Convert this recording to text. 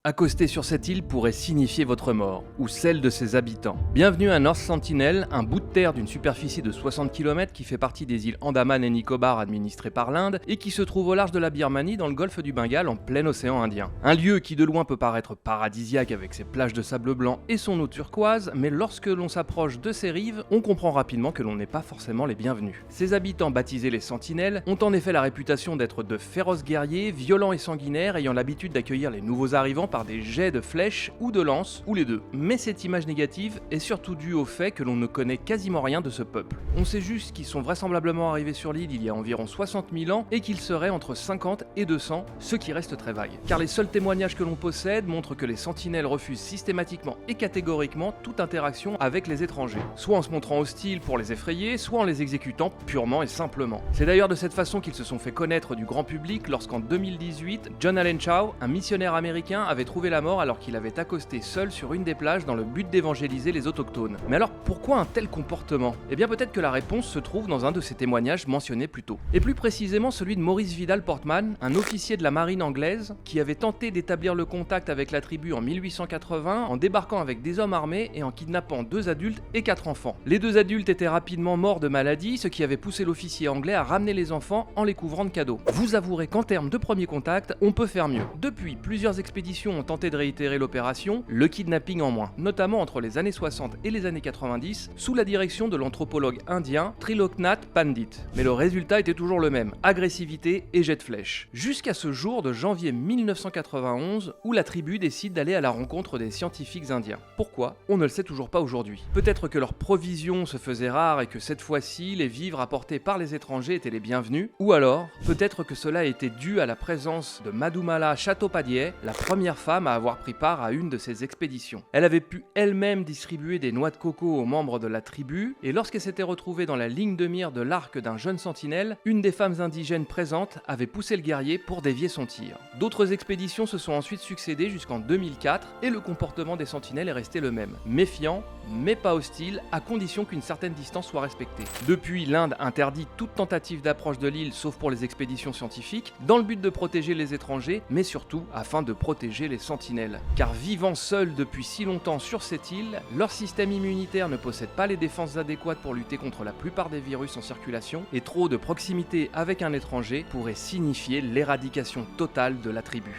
Accoster sur cette île pourrait signifier votre mort, ou celle de ses habitants. Bienvenue à North Sentinel, un bout de terre d'une superficie de 60 km qui fait partie des îles Andaman et Nicobar administrées par l'Inde et qui se trouve au large de la Birmanie dans le golfe du Bengale en plein océan Indien. Un lieu qui de loin peut paraître paradisiaque avec ses plages de sable blanc et son eau turquoise, mais lorsque l'on s'approche de ses rives, on comprend rapidement que l'on n'est pas forcément les bienvenus. Ses habitants, baptisés les Sentinelles, ont en effet la réputation d'être de féroces guerriers, violents et sanguinaires, ayant l'habitude d'accueillir les nouveaux arrivants par des jets de flèches ou de lances, ou les deux. Mais cette image négative est surtout due au fait que l'on ne connaît quasiment rien de ce peuple. On sait juste qu'ils sont vraisemblablement arrivés sur l'île il y a environ 60 000 ans et qu'ils seraient entre 50 et 200, ce qui reste très vague. Car les seuls témoignages que l'on possède montrent que les sentinelles refusent systématiquement et catégoriquement toute interaction avec les étrangers, soit en se montrant hostiles pour les effrayer, soit en les exécutant purement et simplement. C'est d'ailleurs de cette façon qu'ils se sont fait connaître du grand public lorsqu'en 2018, John Allen Chau, un missionnaire américain, avait trouvé la mort alors qu'il avait accosté seul sur une des plages dans le but d'évangéliser les autochtones. Mais alors pourquoi un tel comportement ? Eh bien peut-être que la réponse se trouve dans un de ces témoignages mentionnés plus tôt. Et plus précisément celui de Maurice Vidal Portman, un officier de la marine anglaise qui avait tenté d'établir le contact avec la tribu en 1880 en débarquant avec des hommes armés et en kidnappant 2 adultes et 4 enfants. Les 2 adultes étaient rapidement morts de maladie, ce qui avait poussé l'officier anglais à ramener les enfants en les couvrant de cadeaux. Vous avouerez qu'en termes de premier contact, on peut faire mieux. Depuis, plusieurs expéditions ont tenté de réitérer l'opération, le kidnapping en moins, notamment entre les années 60 et les années 90, sous la direction de l'anthropologue indien Triloknath Pandit. Mais le résultat était toujours le même, agressivité et jet de flèches. Jusqu'à ce jour de janvier 1991, où la tribu décide d'aller à la rencontre des scientifiques indiens. Pourquoi ? On ne le sait toujours pas aujourd'hui. Peut-être que leurs provisions se faisaient rares et que cette fois-ci, les vivres apportés par les étrangers étaient les bienvenus, ou alors, peut-être que cela était dû à la présence de Madhumala Chattopadhyay, la première femme à avoir pris part à une de ces expéditions. Elle avait pu elle-même distribuer des noix de coco aux membres de la tribu, et lorsqu'elle s'était retrouvée dans la ligne de mire de l'arc d'un jeune sentinelle, une des femmes indigènes présentes avait poussé le guerrier pour dévier son tir. D'autres expéditions se sont ensuite succédées jusqu'en 2004, et le comportement des sentinelles est resté le même. Méfiant, mais pas hostile, à condition qu'une certaine distance soit respectée. Depuis, l'Inde interdit toute tentative d'approche de l'île sauf pour les expéditions scientifiques, dans le but de protéger les étrangers, mais surtout afin de protéger les sentinelles. Car vivant seuls depuis si longtemps sur cette île, leur système immunitaire ne possède pas les défenses adéquates pour lutter contre la plupart des virus en circulation, et trop de proximité avec un étranger pourrait signifier l'éradication totale de la tribu.